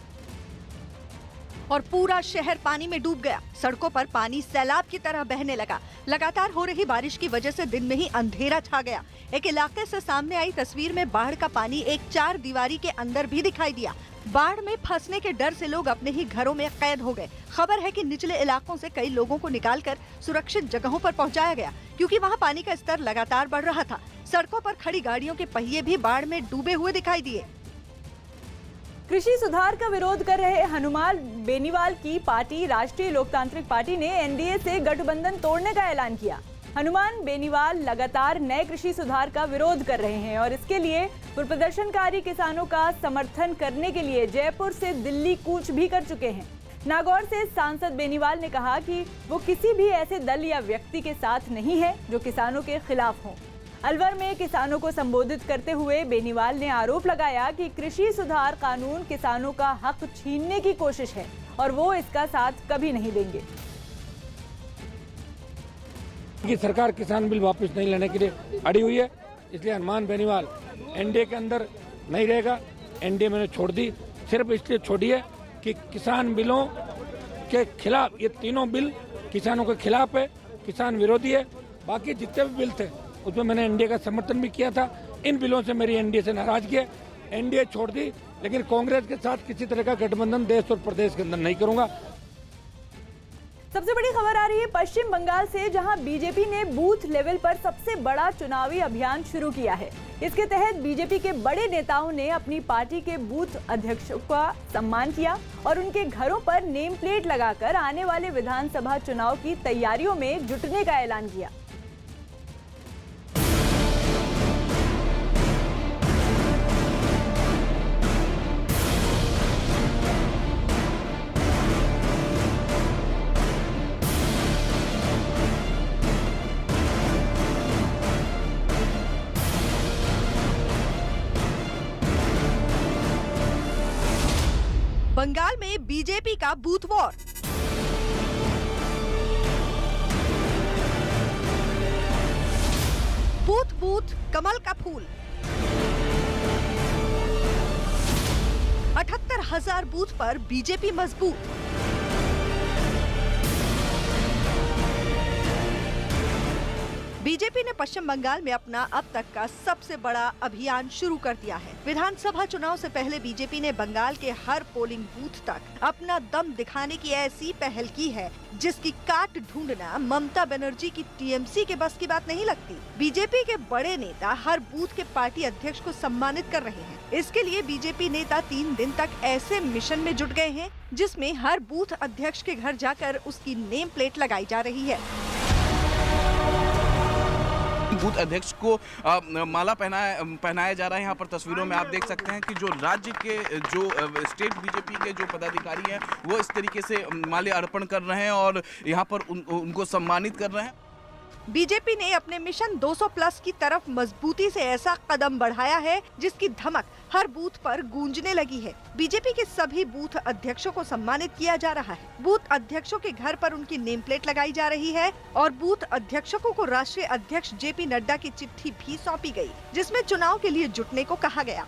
और पूरा शहर पानी में डूब गया। सड़कों पर पानी सैलाब की तरह बहने लगा। लगातार हो रही बारिश की वजह से दिन में ही अंधेरा छा गया। एक इलाके से सामने आई तस्वीर में बाढ़ का पानी एक 4 दीवारी के अंदर भी दिखाई दिया। बाढ़ में फंसने के डर से लोग अपने ही घरों में कैद हो गए। खबर है कि निचले इलाकों से कई लोगों को निकालकर सुरक्षित जगहों पर पहुंचाया गया, क्योंकि वहां पानी का स्तर लगातार बढ़ रहा था। सड़कों पर खड़ी गाड़ियों के पहिए भी बाढ़ में डूबे हुए दिखाई दिए। कृषि सुधार का विरोध कर रहे हनुमान बेनीवाल की पार्टी राष्ट्रीय लोकतांत्रिक पार्टी ने एनडीए से गठबंधन तोड़ने का ऐलान किया। हनुमान बेनीवाल लगातार नए कृषि सुधार का विरोध कर रहे हैं और इसके लिए प्रदर्शनकारी किसानों का समर्थन करने के लिए जयपुर से दिल्ली कूच भी कर चुके हैं। नागौर से सांसद बेनीवाल ने कहा कि वो किसी भी ऐसे दल या व्यक्ति के साथ नहीं है जो किसानों के खिलाफ हो। अलवर में किसानों को संबोधित करते हुए बेनीवाल ने आरोप लगाया कि कृषि सुधार कानून किसानों का हक छीनने की कोशिश है और वो इसका साथ कभी नहीं देंगे। कि सरकार किसान बिल वापस नहीं लेने के लिए अड़ी हुई है, इसलिए हनुमान बेनीवाल एनडीए के अंदर नहीं रहेगा। एनडीए मैंने छोड़ दी, सिर्फ इसलिए छोड़ी है कि किसान बिलों के खिलाफ, ये तीनों बिल किसानों के खिलाफ है, किसान विरोधी है। बाकी जितने भी बिल थे उसमें मैंने एनडीए का समर्थन भी किया था। इन बिलों से मेरी एनडीए से नाराजगी है, एनडीए छोड़ दी, लेकिन कांग्रेस के साथ किसी तरह का गठबंधन देश और प्रदेश के अंदर नहीं करूंगा। सबसे बड़ी खबर आ रही है पश्चिम बंगाल से, जहां बीजेपी ने बूथ लेवल पर सबसे बड़ा चुनावी अभियान शुरू किया है। इसके तहत बीजेपी के बड़े नेताओं ने अपनी पार्टी के बूथ अध्यक्षों का सम्मान किया और उनके घरों पर नेम प्लेट लगाकर आने वाले विधानसभा चुनाव की तैयारियों में जुटने का ऐलान किया। बंगाल में बीजेपी का बूथ वॉर। बूथ बूथ कमल का फूल। 78,000 बूथ पर बीजेपी मजबूत। बीजेपी ने पश्चिम बंगाल में अपना अब तक का सबसे बड़ा अभियान शुरू कर दिया है। विधानसभा चुनाव से पहले बीजेपी ने बंगाल के हर पोलिंग बूथ तक अपना दम दिखाने की ऐसी पहल की है जिसकी काट ढूंढना ममता बनर्जी की टीएमसी के बस की बात नहीं लगती। बीजेपी के बड़े नेता हर बूथ के पार्टी अध्यक्ष को सम्मानित कर रहे हैं। इसके लिए बीजेपी नेता 3 दिन तक ऐसे मिशन में जुट गए हैं जिसमें हर बूथ अध्यक्ष के घर जाकर उसकी नेम प्लेट लगाई जा रही है। बूथ अध्यक्ष को माला पहनाया जा रहा है। यहाँ पर तस्वीरों में आप देख सकते हैं कि जो राज्य के जो स्टेट बीजेपी के जो पदाधिकारी हैं वो इस तरीके से माले अर्पण कर रहे हैं और यहाँ पर उनको सम्मानित कर रहे हैं। बीजेपी ने अपने मिशन 200 प्लस की तरफ मजबूती से ऐसा कदम बढ़ाया है जिसकी धमक हर बूथ पर गूंजने लगी है। बीजेपी के सभी बूथ अध्यक्षों को सम्मानित किया जा रहा है। बूथ अध्यक्षों के घर पर उनकी नेम प्लेट लगाई जा रही है और बूथ अध्यक्षों को राष्ट्रीय अध्यक्ष जेपी नड्डा की चिट्ठी भी सौंपी गई, जिसमें चुनाव के लिए जुटने को कहा गया।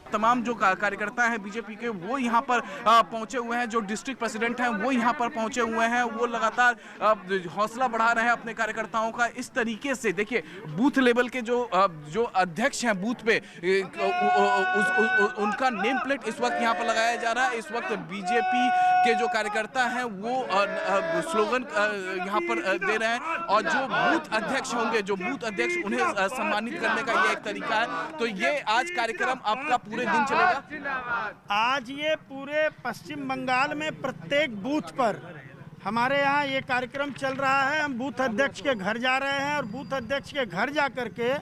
तमाम जो कार्यकर्ता हैं बीजेपी के वो यहाँ पर पहुंचे हुए हैं। जो डिस्ट्रिक्ट प्रेसिडेंट हैं वो यहाँ पर पहुंचे हुए हैं। वो लगातार हौसला बढ़ा रहे हैं अपने कार्यकर्ताओं का। इस तरीके से देखिए बूथ लेवल के जो अध्यक्ष हैं बूथ पे उनका नेम प्लेट इस वक्त यहाँ पर लगाया जा रहा है। इस वक्त बीजेपी के जो कार्यकर्ता हैं वो स्लोगन यहाँ पर दे रहे हैं और जो बूथ अध्यक्ष होंगे, जो बूथ अध्यक्ष, उन्हें सम्मानित करने का ये एक तरीका है। तो ये आज कार्यक्रम आपका पूरे दिन चलेगा। आज ये पूरे पश्चिम बंगाल में प्रत्येक बूथ पर हमारे यहाँ ये कार्यक्रम चल रहा है। हम बूथ अध्यक्ष के घर जा रहे हैं और बूथ अध्यक्ष के घर जा करके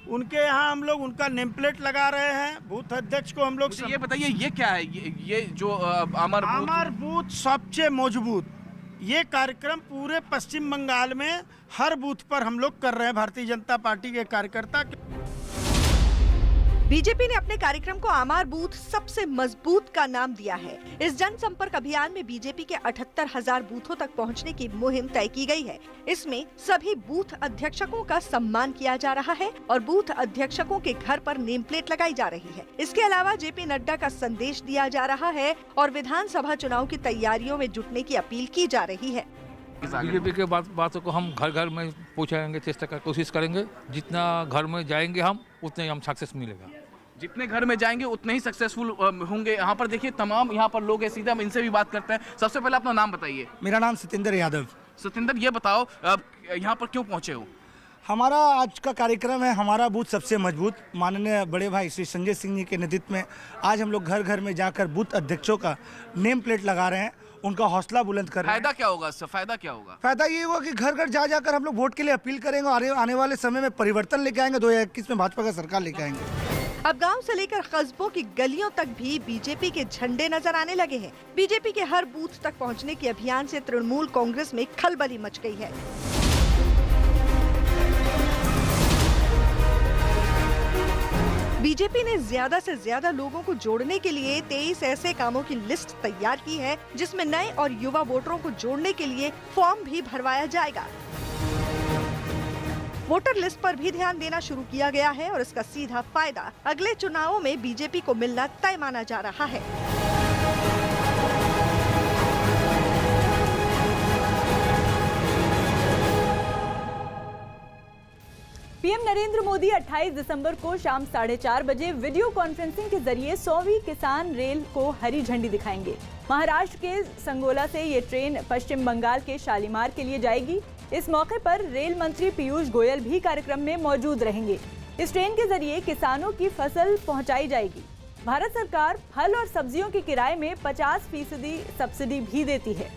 उनके यहाँ हम लोग उनका नेम प्लेट लगा रहे हैं। बूथ अध्यक्ष को हम लोग ये बताइए ये क्या है? ये जो अमर बूथ सबसे मजबूत, ये कार्यक्रम पूरे पश्चिम बंगाल में हर बूथ पर हम लोग कर रहे हैं। भारतीय जनता पार्टी के कार्यकर्ता बीजेपी ने अपने कार्यक्रम को आमार बूथ सबसे मजबूत का नाम दिया है। इस जनसंपर्क अभियान में बीजेपी के 78,000 बूथों तक पहुंचने की मुहिम तय की गई है। इसमें सभी बूथ अध्यक्षकों का सम्मान किया जा रहा है और बूथ अध्यक्षकों के घर पर नेम प्लेट लगाई जा रही है। इसके अलावा जेपी नड्डा का संदेश दिया जा रहा है और विधानसभा चुनाव की तैयारियों में जुटने की अपील की जा रही है। बीजेपी के बातों को हम घर घर में पहुंचाएंगे, चेष्टा कर कोशिश करेंगे। जितना घर में जाएंगे हम उतने हम सक्सेस मिलेगा। जितने घर में जाएंगे उतने ही सक्सेसफुल होंगे। यहाँ पर देखिए तमाम यहाँ पर लोग हैं, सीधा हम इनसे भी बात करते हैं। सबसे पहले अपना नाम बताइए। मेरा नाम सत्येंद्र यादव। सत्येंद्र, ये बताओ यहाँ पर क्यों पहुँचे हो? हमारा आज का कार्यक्रम है हमारा बूथ सबसे मजबूत। माननीय बड़े भाई श्री संजय सिंह जी के नेतृत्व में आज हम लोग घर घर में जाकर बूथ अध्यक्षों का नेम प्लेट लगा रहे हैं, उनका हौसला बुलंद कर रहे हैं। फायदा क्या होगा इससे? फायदा क्या होगा? फायदा ये होगा कि घर घर जा जाकर हम लोग वोट के लिए अपील करेंगे और आने वाले समय में परिवर्तन लेके आएंगे। 2021 में भाजपा का सरकार लेके आएंगे। अब गांव से लेकर कस्बों की गलियों तक भी बीजेपी के झंडे नजर आने लगे हैं। बीजेपी के हर बूथ तक पहुंचने के अभियान से तृणमूल कांग्रेस में खलबली मच गई है। बीजेपी ने ज्यादा से ज्यादा लोगों को जोड़ने के लिए 23 ऐसे कामों की लिस्ट तैयार की है जिसमें नए और युवा वोटरों को जोड़ने के लिए फॉर्म भी भरवाया जाएगा। वोटर लिस्ट पर भी ध्यान देना शुरू किया गया है और इसका सीधा फायदा अगले चुनावों में बीजेपी को मिलना तय माना जा रहा है। पीएम नरेंद्र मोदी 28 दिसंबर को शाम 4:30 बजे वीडियो कॉन्फ्रेंसिंग के जरिए 100वीं किसान रेल को हरी झंडी दिखाएंगे। महाराष्ट्र के संगोला से ये ट्रेन पश्चिम बंगाल के शालीमार के लिए जाएगी। इस मौके पर रेल मंत्री पीयूष गोयल भी कार्यक्रम में मौजूद रहेंगे। इस ट्रेन के जरिए किसानों की फसल पहुंचाई जाएगी। भारत सरकार फल और सब्जियों के किराए में 50% सब्सिडी भी देती है।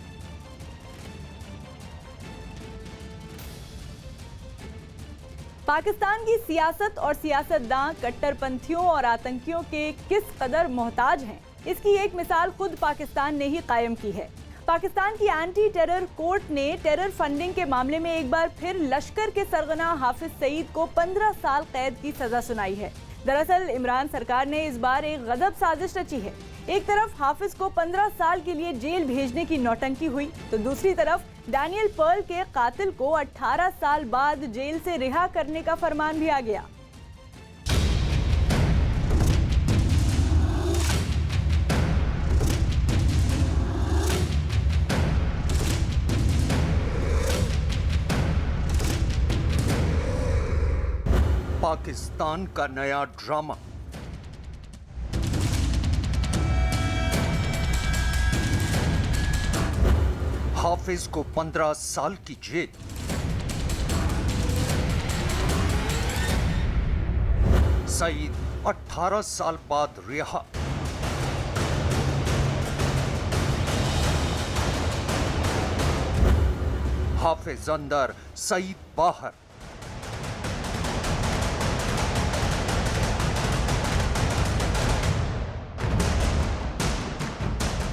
पाकिस्तान की सियासत और सियासतदान कट्टरपंथियों और आतंकियों के किस कदर मोहताज हैं, इसकी एक मिसाल खुद पाकिस्तान ने ही कायम की है। पाकिस्तान की एंटी टेरर कोर्ट ने टेरर फंडिंग के मामले में एक बार फिर लश्कर के सरगना हाफिज सईद को 15 साल कैद की सजा सुनाई है। दरअसल इमरान सरकार ने इस बार एक गजब साजिश रची है। एक तरफ हाफिज को 15 साल के लिए जेल भेजने की नौटंकी हुई, तो दूसरी तरफ डैनियल पर्ल के कातिल को 18 साल बाद जेल से रिहा करने का फरमान भी आ गया। पाकिस्तान का नया ड्रामा। हाफिज को 15 साल की जेल। सईद 18 साल बाद रिहा। हाफिज अंदर, सईद बाहर।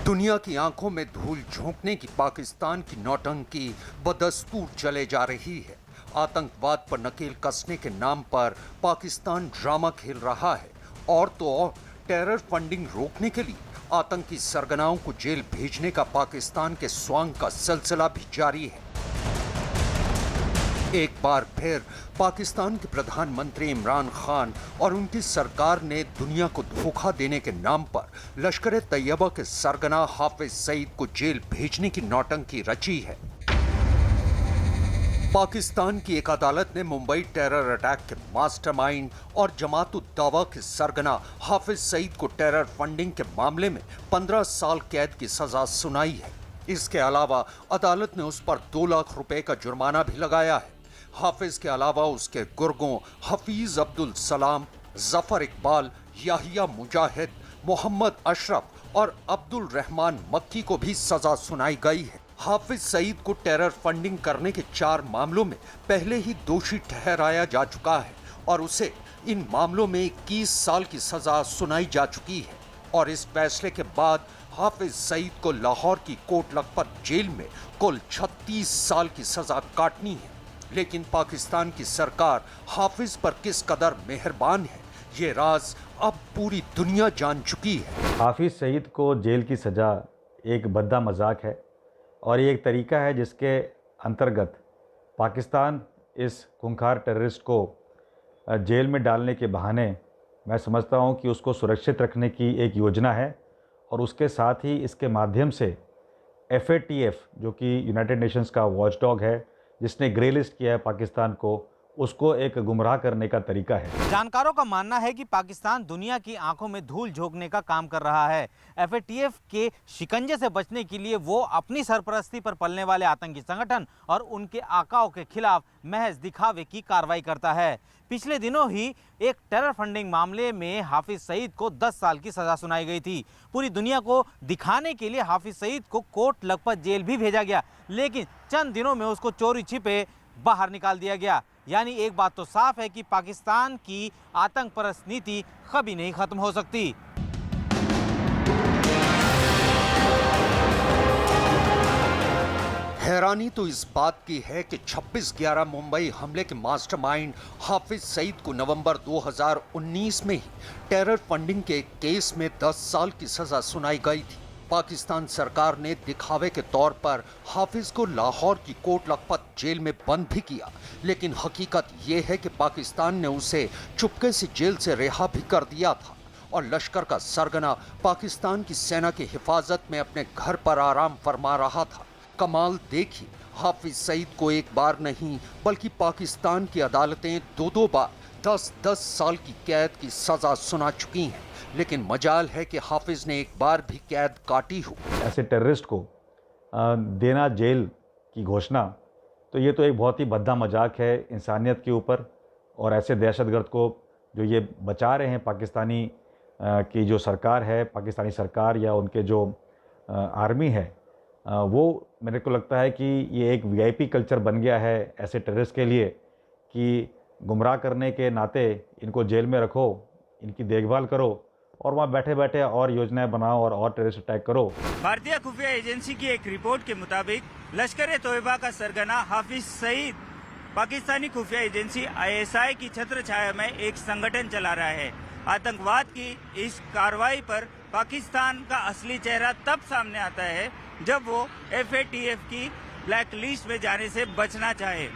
दुनिया की आंखों में धूल झोंकने की पाकिस्तान की नौटंकी बदस्तूर चले जा रही है। आतंकवाद पर नकेल कसने के नाम पर पाकिस्तान ड्रामा खेल रहा है और तो और टेरर फंडिंग रोकने के लिए आतंकी सरगनाओं को जेल भेजने का पाकिस्तान के स्वांग का सिलसिला भी जारी है। एक बार फिर पाकिस्तान के प्रधानमंत्री इमरान खान और उनकी सरकार ने दुनिया को धोखा देने के नाम पर लश्कर तैयबा के सरगना हाफिज सईद को जेल भेजने की नौटंकी रची है। पाकिस्तान की एक अदालत ने मुंबई टेरर अटैक के मास्टरमाइंड और जमात-उद-दावा के सरगना हाफिज सईद को टेरर फंडिंग के मामले में 15 साल कैद की सजा सुनाई है। इसके अलावा अदालत ने उस पर 2 लाख रुपए का जुर्माना भी लगाया है। हाफिज के अलावा उसके गुर्गों हफीज अब्दुल सलाम, जफर इकबाल, याहिया मुजाहिद, मोहम्मद अशरफ और अब्दुल रहमान मक्की को भी सजा सुनाई गई है। हाफिज सईद को टेरर फंडिंग करने के 4 मामलों में पहले ही दोषी ठहराया जा चुका है और उसे इन मामलों में 21 साल की सजा सुनाई जा चुकी है। और इस फैसले के बाद हाफिज सईद को लाहौर की कोट लखपत जेल में कुल 36 साल की सजा काटनी है। लेकिन पाकिस्तान की सरकार हाफिज पर किस कदर मेहरबान है, ये राज अब पूरी दुनिया जान चुकी है। हाफिज सईद को जेल की सज़ा एक भद्दा मजाक है और ये एक तरीका है जिसके अंतर्गत पाकिस्तान इस खूंखार टेररिस्ट को जेल में डालने के बहाने मैं समझता हूँ कि उसको सुरक्षित रखने की एक योजना है और उसके साथ ही इसके माध्यम से FATF जो कि यूनाइटेड नेशंस का वॉचडॉग है, जिसने ग्रे लिस्ट किया है पाकिस्तान को, उसको एक गुमराह करने का तरीका है। जानकारों का मानना है कि पाकिस्तान दुनिया की आंखों में धूल झोंकने का काम कर रहा है। FATF के शिकंजे से बचने के लिए वो अपनी सरपरस्ती पर पलने वाले आतंकी संगठन और उनके आकाओं के खिलाफ महज दिखावे की कार्रवाई करता है। पिछले दिनों ही एक टेरर फंडिंग मामले में हाफिज सईद को 10 साल की सजा सुनाई गई थी। पूरी दुनिया को दिखाने के लिए हाफिज सईद को कोट लखपत जेल भी भेजा गया, लेकिन चंद दिनों में उसको चोरी छिपे बाहर निकाल दिया गया। यानी एक बात तो साफ है कि पाकिस्तान की आतंक परस्त नीति कभी नहीं खत्म हो सकती। हैरानी तो इस बात की है कि 26/11 मुंबई हमले के मास्टरमाइंड हाफिज सईद को नवंबर 2019 में ही टेरर फंडिंग के एक केस में 10 साल की सजा सुनाई गई थी। पाकिस्तान सरकार ने दिखावे के तौर पर हाफिज को लाहौर की कोट लखपत जेल में बंद भी किया, लेकिन हकीकत ये है कि पाकिस्तान ने उसे चुपके से जेल से रिहा भी कर दिया था और लश्कर का सरगना पाकिस्तान की सेना की हिफाजत में अपने घर पर आराम फरमा रहा था। कमाल देखिए, हाफिज सईद को एक बार नहीं बल्कि पाकिस्तान की अदालतें 2 बार 10-10 साल की कैद की सजा सुना चुकी हैं, लेकिन मजाल है कि हाफिज ने एक बार भी कैद काटी हो। ऐसे टेररिस्ट को देना जेल की घोषणा, तो ये तो एक बहुत ही भद्दा मजाक है इंसानियत के ऊपर। और ऐसे दहशतगर्द को जो ये बचा रहे हैं पाकिस्तानी की जो सरकार है, पाकिस्तानी सरकार या उनके जो आर्मी है, वो मेरे को लगता है कि ये एक VIP कल्चर बन गया है ऐसे टेररिस्ट के लिए कि गुमराह करने के नाते इनको जेल में रखो, इनकी देखभाल करो और वहाँ बैठे बैठे और योजनाएं बनाओ और टेररिस्ट अटैक करो। भारतीय खुफिया एजेंसी की एक रिपोर्ट के मुताबिक लश्कर तोयबा का सरगना हाफिज सईद पाकिस्तानी खुफिया एजेंसी ISI की छत्र छाया में एक संगठन चला रहा है। आतंकवाद की इस कार्रवाई पर पाकिस्तान का असली चेहरा तब सामने आता है जब वो FATF की ब्लैक लिस्ट में जाने से बचना चाहे।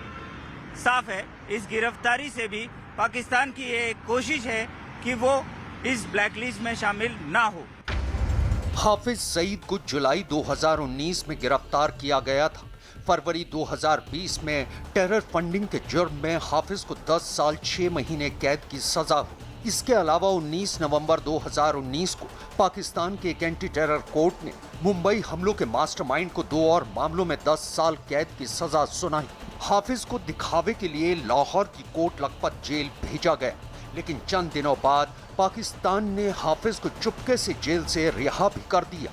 साफ है, इस गिरफ्तारी से भी पाकिस्तान की ये कोशिश है कि वो इस ब्लैक लिस्ट में शामिल ना हो। हाफिज सईद को जुलाई 2019 में गिरफ्तार किया गया था। फरवरी 2020 में टेरर फंडिंग के जुर्म में हाफिज को 10 साल 6 महीने कैद की सजा हुई। इसके अलावा 19 नवंबर 2019 को पाकिस्तान के एक एंटी टेरर कोर्ट ने मुंबई हमलों के मास्टरमाइंड को 2 और मामलों में 10 साल कैद की सजा सुनाई। हाफिज को दिखावे के लिए लाहौर की कोट लखपत जेल भेजा गया, लेकिन चंद दिनों बाद पाकिस्तान ने हाफिज को चुपके से जेल से रिहा भी कर दिया।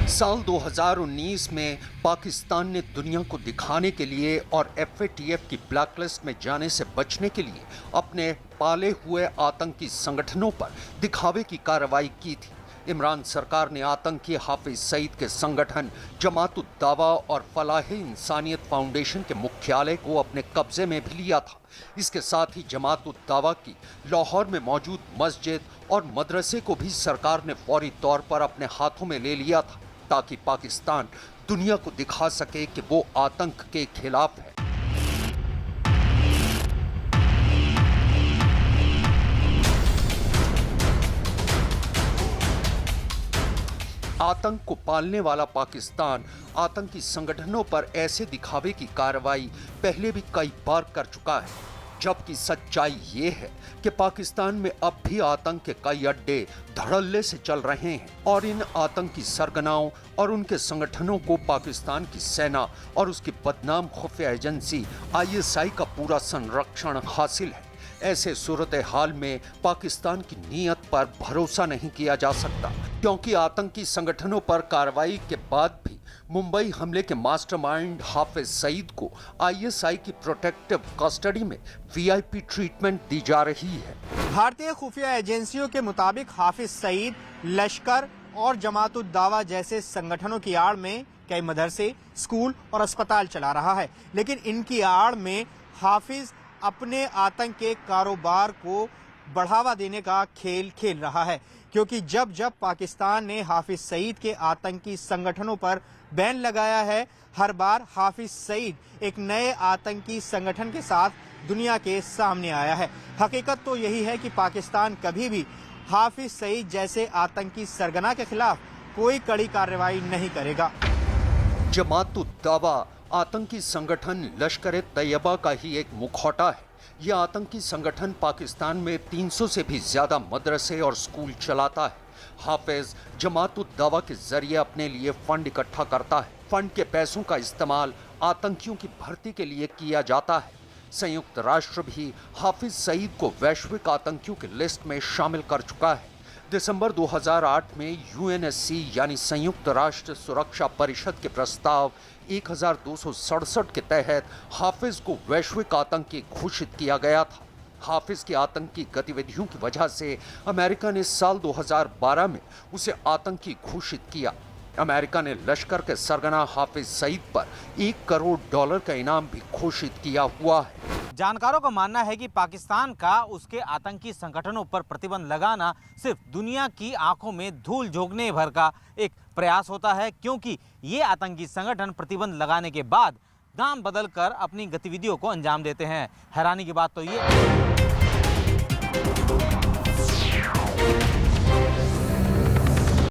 साल 2019 में पाकिस्तान ने दुनिया को दिखाने के लिए और FATF की ब्लैकलिस्ट में जाने से बचने के लिए अपने पाले हुए आतंकी संगठनों पर दिखावे की कार्रवाई की थी। इमरान सरकार ने आतंकी हाफिज सईद के संगठन जमात-उद-दावा और फलाह-ए-इंसानियत फाउंडेशन के मुख्यालय को अपने कब्जे में भी लिया था। इसके साथ ही जमात-उद-दावा की लाहौर में मौजूद मस्जिद और मदरसे को भी सरकार ने फौरी तौर पर अपने हाथों में ले लिया था, ताकि पाकिस्तान दुनिया को दिखा सके कि वो आतंक के खिलाफ है। आतंक को पालने वाला पाकिस्तान आतंकी संगठनों पर ऐसे दिखावे की कार्रवाई पहले भी कई बार कर चुका है, जबकि सच्चाई ये है कि पाकिस्तान में अब भी आतंक के कई अड्डे धड़ल्ले से चल रहे हैं और इन आतंकी सरगनाओं और उनके संगठनों को पाकिस्तान की सेना और उसकी बदनाम खुफिया एजेंसी ISI का पूरा संरक्षण हासिल है। ऐसे सूरत हाल में पाकिस्तान की नीयत पर भरोसा नहीं किया जा सकता, क्योंकि आतंकी संगठनों पर कार्रवाई के बाद भी मुंबई हमले के मास्टरमाइंड हाफिज सईद को ISI की प्रोटेक्टिव कस्टडी में VIP ट्रीटमेंट दी जा रही है। भारतीय खुफिया एजेंसियों के मुताबिक हाफिज सईद लश्कर और जमात-उद-दावा जैसे संगठनों की आड़ में कई मदरसे, स्कूल और अस्पताल चला रहा है, लेकिन इनकी आड़ में हाफिज अपने आतंक के कारोबार को बढ़ावा देने का खेल खेल रहा है, क्योंकि जब जब पाकिस्तान ने हाफिज सईद के आतंकी संगठनों पर बैन लगाया है, हर बार हाफिज सईद एक नए आतंकी संगठन के साथ दुनिया के सामने आया है। हकीकत तो यही है कि पाकिस्तान कभी भी हाफिज सईद जैसे आतंकी सरगना के खिलाफ कोई कड़ी कार्रवाई नहीं करेगा। जमात-उद-दावा आतंकी संगठन लश्कर-ए-तैयबा का ही एक मुखौटा है। यह आतंकी संगठन पाकिस्तान में 300 से भी ज्यादा मदरसे और स्कूल चलाता है। हाफिज जमात-उद-दावा के जरिए अपने लिए फंड इकट्ठा करता है। फंड के पैसों का इस्तेमाल आतंकियों की भर्ती के लिए किया जाता है। संयुक्त राष्ट्र भी हाफिज सईद को वैश्विक आतंकियों की लिस्ट में शामिल कर चुका है। दिसंबर 2008 में UNSC यानी संयुक्त राष्ट्र सुरक्षा परिषद के प्रस्ताव 1267 के तहत हाफिज को वैश्विक आतंकी घोषित किया गया था। हाफिज की आतंकी गतिविधियों की वजह से अमेरिका ने साल 2012 में उसे आतंकी घोषित किया। अमेरिका ने लश्कर के सरगना हाफिज सईद पर $1 करोड़ का इनाम भी घोषित किया हुआ है। जानकारों का मानना है कि पाकिस्तान का उसके आतंकी संगठनों पर प्रतिबंध लगाना सिर्फ दुनिया की आंखों में धूल झोंकने भर का एक प्रयास होता है, क्योंकि ये आतंकी संगठन प्रतिबंध लगाने के बाद नाम बदलकर अपनी गतिविधियों को अंजाम देते हैं। हैरानी की बात तो ये